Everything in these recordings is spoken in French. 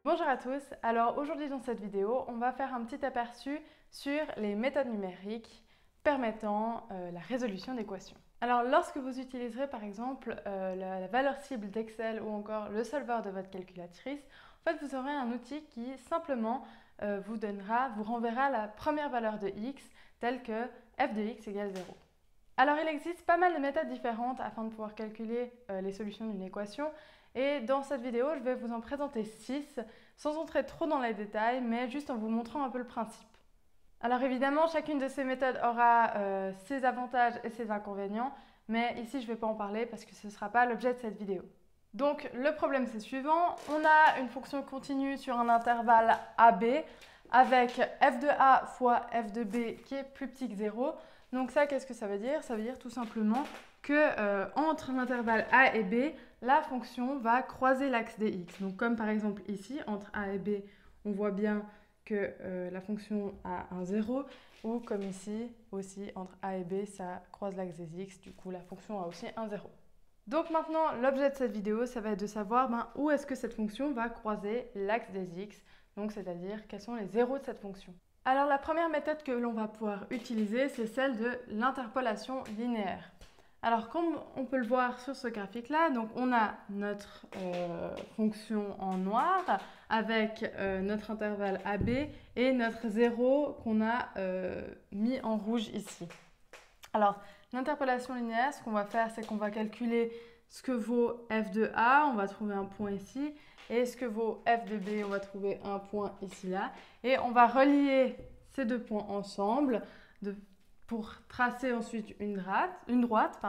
Bonjour à tous, alors aujourd'hui dans cette vidéo, on va faire un petit aperçu sur les méthodes numériques permettant la résolution d'équations. Alors lorsque vous utiliserez par exemple la valeur cible d'Excel ou encore le solver de votre calculatrice, en fait vous aurez un outil qui simplement vous renverra la première valeur de x telle que f de x égale 0. Alors il existe pas mal de méthodes différentes afin de pouvoir calculer les solutions d'une équation. Et dans cette vidéo, je vais vous en présenter 6, sans entrer trop dans les détails, mais juste en vous montrant un peu le principe. Alors évidemment, chacune de ces méthodes aura ses avantages et ses inconvénients, mais ici je ne vais pas en parler parce que ce ne sera pas l'objet de cette vidéo. Donc le problème c'est le suivant, on a une fonction continue sur un intervalle AB avec f de A fois f de B qui est plus petit que 0. Donc ça, qu'est-ce que ça veut dire? Ça veut dire tout simplement que entre l'intervalle A et B, la fonction va croiser l'axe des x. Donc comme par exemple ici, entre A et B, on voit bien que la fonction a un 0, ou comme ici aussi, entre A et B, ça croise l'axe des x, du coup la fonction a aussi un 0. Donc maintenant, l'objet de cette vidéo, ça va être de savoir où est-ce que cette fonction va croiser l'axe des x, donc c'est-à-dire quels sont les zéros de cette fonction. Alors la première méthode que l'on va pouvoir utiliser, c'est celle de l'interpolation linéaire. Alors comme on peut le voir sur ce graphique-là, donc on a notre fonction en noir avec notre intervalle AB et notre 0 qu'on a mis en rouge ici. Alors l'interpolation linéaire, ce qu'on va faire, c'est qu'on va calculer ce que vaut f de A, on va trouver un point ici, et ce que vaut f de B, on va trouver un point ici, là. Et on va relier ces deux points ensemble pour tracer ensuite une droite.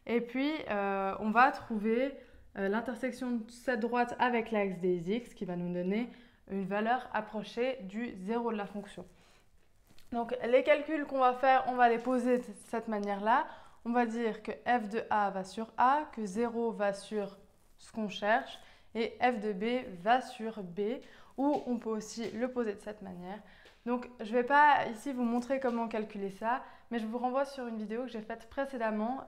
Et puis, on va trouver l'intersection de cette droite avec l'axe des x qui va nous donner une valeur approchée du 0 de la fonction. Donc, les calculs qu'on va faire, on va les poser de cette manière-là. On va dire que f de A va sur A, que 0 va sur ce qu'on cherche, et f de B va sur B, ou on peut aussi le poser de cette manière. Donc, je ne vais pas ici vous montrer comment calculer ça, mais je vous renvoie sur une vidéo que j'ai faite précédemment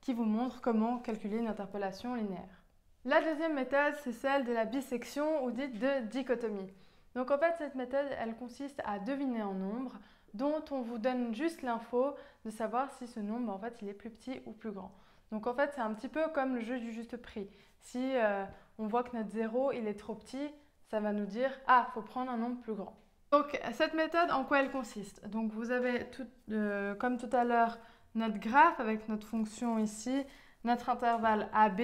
qui vous montre comment calculer une interpolation linéaire. La deuxième méthode, c'est celle de la bisection ou dite de dichotomie. Donc en fait, cette méthode, elle consiste à deviner un nombre dont on vous donne juste l'info de savoir si ce nombre, en fait, il est plus petit ou plus grand. Donc en fait, c'est un petit peu comme le jeu du juste prix. Si on voit que notre 0, il est trop petit, ça va nous dire « Ah, il faut prendre un nombre plus grand ». Donc cette méthode, en quoi elle consiste? Donc vous avez, comme tout à l'heure, notre graphe avec notre fonction ici, notre intervalle AB.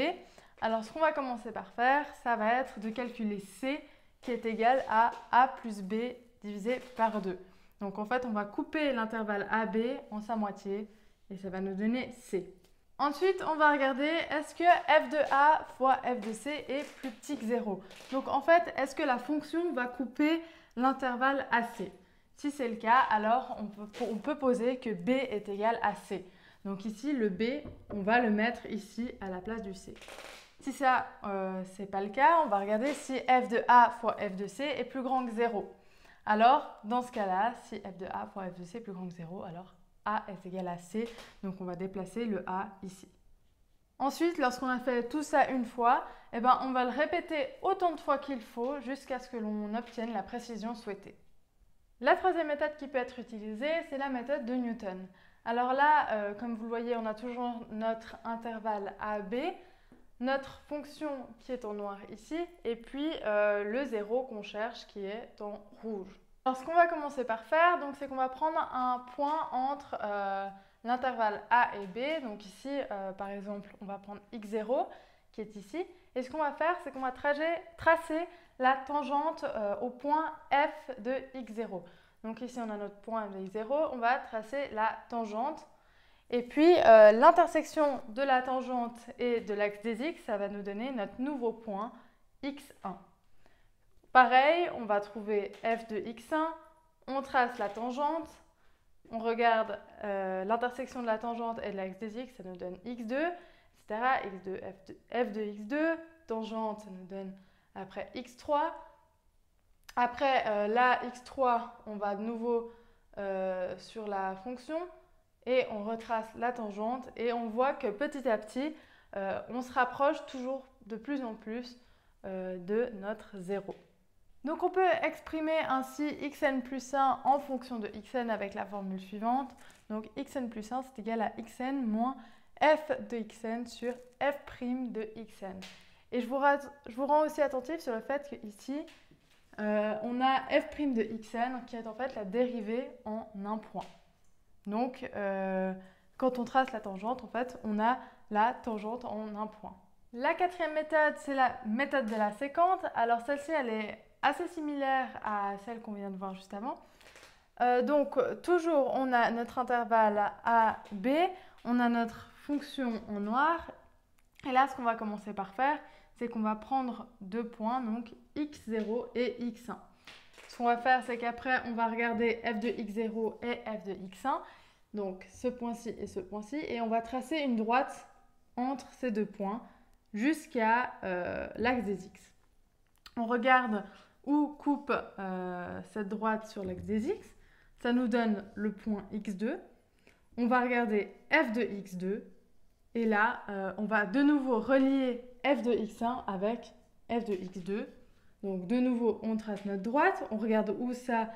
Alors ce qu'on va commencer par faire, ça va être de calculer C qui est égal à A plus B divisé par 2. Donc en fait, on va couper l'intervalle AB en sa moitié et ça va nous donner C. Ensuite, on va regarder est-ce que f de A fois f de C est plus petit que 0. Donc en fait, est-ce que la fonction va couper l'intervalle AC? Si c'est le cas, alors on peut poser que B est égal à C. Donc ici, le B, on va le mettre ici à la place du C. Si ça, c'est pas le cas, on va regarder si f de A fois f de C est plus grand que 0. Alors, dans ce cas-là, si f de A fois f de C est plus grand que 0, alors A est égal à C. Donc, on va déplacer le A ici. Ensuite, lorsqu'on a fait tout ça une fois, on va le répéter autant de fois qu'il faut jusqu'à ce que l'on obtienne la précision souhaitée. La troisième méthode qui peut être utilisée, c'est la méthode de Newton. Alors là, comme vous le voyez, on a toujours notre intervalle AB, notre fonction qui est en noir ici, et puis le 0 qu'on cherche qui est en rouge. Alors ce qu'on va commencer par faire, c'est qu'on va prendre un point entre l'intervalle A et B. Donc ici, par exemple, on va prendre x0 qui est ici. Et ce qu'on va faire, c'est qu'on va tracer la tangente au point f de x0. Donc ici, on a notre point f de x0. On va tracer la tangente. Et puis, l'intersection de la tangente et de l'axe des x, ça va nous donner notre nouveau point x1. Pareil, on va trouver f de x1, on trace la tangente, on regarde l'intersection de la tangente et de l'axe des x, ça nous donne x2, etc. x2, f de x2, tangente, ça nous donne après x3. Après la x3, on va de nouveau sur la fonction et on retrace la tangente et on voit que petit à petit, on se rapproche toujours de plus en plus de notre 0. Donc on peut exprimer ainsi xn plus 1 en fonction de xn avec la formule suivante. Donc xn plus 1 c'est égal à xn moins f de xn sur f' de xn. Et je vous rends aussi attentif sur le fait qu'ici, on a f' de xn qui est en fait la dérivée en un point. Donc quand on trace la tangente, en fait, on a la tangente en un point. La quatrième méthode, c'est la méthode de la séquente. Alors celle-ci, elle est assez similaire à celle qu'on vient de voir juste avant. Donc toujours, on a notre intervalle A, B, on a notre fonction en noir. Et là, ce qu'on va commencer par faire, c'est qu'on va prendre deux points, donc x0 et x1. Ce qu'on va faire, c'est qu'après, on va regarder f de x0 et f de x1. Donc ce point-ci et ce point-ci. Et on va tracer une droite entre ces deux points jusqu'à l'axe des x. On regarde où coupe cette droite sur l'axe des x. Ça nous donne le point x2. On va regarder f de x2. Et là, on va de nouveau relier f de x1 avec f de x2. Donc de nouveau, on trace notre droite. On regarde où ça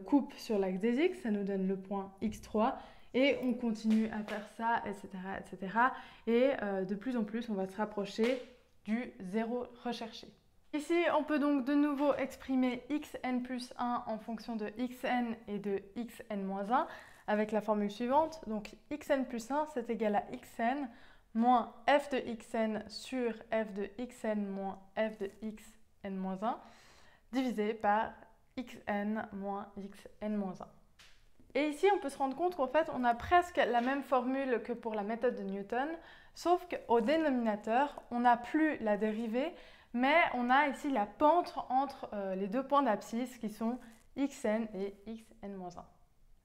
coupe sur l'axe des x. Ça nous donne le point x3. Et on continue à faire ça, etc. etc. Et de plus en plus, on va se rapprocher du zéro recherché. Ici, on peut donc de nouveau exprimer xn plus 1 en fonction de xn et de xn-1 avec la formule suivante. Donc xn plus 1, c'est égal à xn moins f de xn sur f de xn moins f de xn-1 divisé par xn moins xn-1. Et ici, on peut se rendre compte qu'en fait, on a presque la même formule que pour la méthode de Newton, sauf qu'au dénominateur, on n'a plus la dérivée, mais on a ici la pente entre les deux points d'abscisse qui sont xn et xn-1.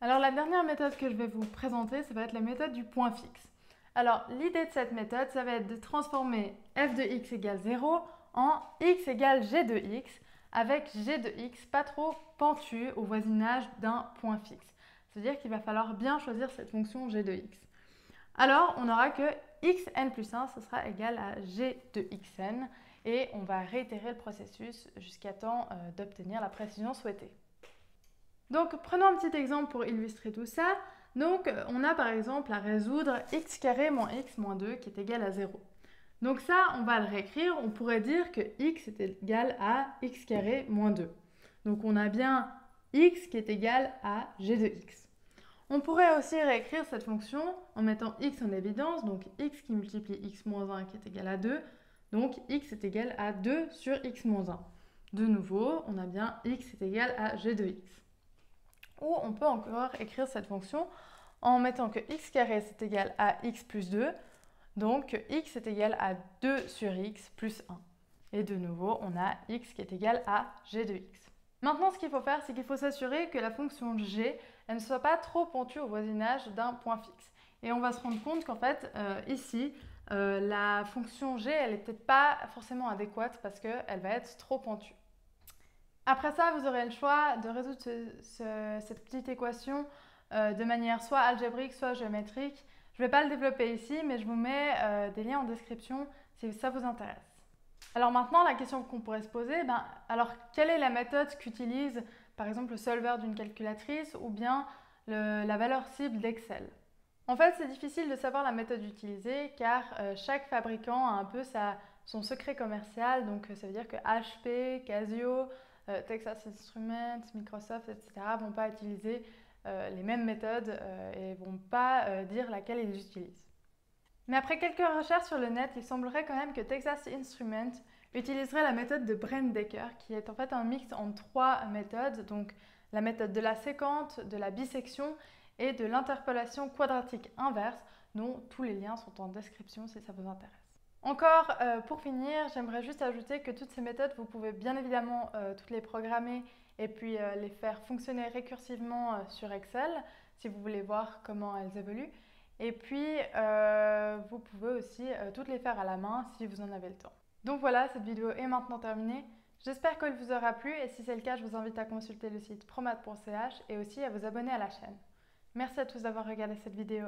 Alors la dernière méthode que je vais vous présenter, ça va être la méthode du point fixe. Alors l'idée de cette méthode, ça va être de transformer f de x égale 0 en x égale g de x, avec g de x pas trop pentu au voisinage d'un point fixe. C'est-à-dire qu'il va falloir bien choisir cette fonction g de x. Alors, on aura que xn plus 1, ce sera égal à g de xn. Et on va réitérer le processus jusqu'à temps d'obtenir la précision souhaitée. Donc, prenons un petit exemple pour illustrer tout ça. Donc, on a par exemple à résoudre x carré moins x moins 2 qui est égal à 0. Donc ça, on va le réécrire. On pourrait dire que x est égal à x carré moins 2. Donc, on a bien x qui est égal à g de x. On pourrait aussi réécrire cette fonction en mettant x en évidence, donc x qui multiplie x moins 1 qui est égal à 2, donc x est égal à 2 sur x moins 1. De nouveau, on a bien x est égal à g de x. Ou on peut encore écrire cette fonction en mettant que x carré c'est égal à x plus 2, donc x est égal à 2 sur x plus 1. Et de nouveau, on a x qui est égal à g de x. Maintenant, ce qu'il faut faire, c'est qu'il faut s'assurer que la fonction g elle ne soit pas trop pentue au voisinage d'un point fixe. Et on va se rendre compte qu'en fait, ici, la fonction g, elle n'était pas forcément adéquate parce qu'elle va être trop pentue. Après ça, vous aurez le choix de résoudre cette petite équation de manière soit algébrique, soit géométrique. Je ne vais pas le développer ici, mais je vous mets des liens en description si ça vous intéresse. Alors maintenant, la question qu'on pourrait se poser, alors quelle est la méthode qu'utilise par exemple le solver d'une calculatrice ou bien la valeur cible d'Excel? En fait, c'est difficile de savoir la méthode utilisée car chaque fabricant a un peu son secret commercial. Donc ça veut dire que HP, Casio, Texas Instruments, Microsoft, etc. ne vont pas utiliser les mêmes méthodes et ne vont pas dire laquelle ils utilisent. Mais après quelques recherches sur le net, il semblerait quand même que Texas Instruments utiliserait la méthode de Brent-Dekker, qui est en fait un mix entre trois méthodes, donc la méthode de la séquente, de la bisection et de l'interpolation quadratique inverse, dont tous les liens sont en description si ça vous intéresse. Encore, pour finir, j'aimerais juste ajouter que toutes ces méthodes, vous pouvez bien évidemment toutes les programmer et puis les faire fonctionner récursivement sur Excel, si vous voulez voir comment elles évoluent. Et puis, vous pouvez aussi toutes les faire à la main si vous en avez le temps. Donc voilà, cette vidéo est maintenant terminée. J'espère qu'elle vous aura plu et si c'est le cas, je vous invite à consulter le site promat.ch et aussi à vous abonner à la chaîne. Merci à tous d'avoir regardé cette vidéo.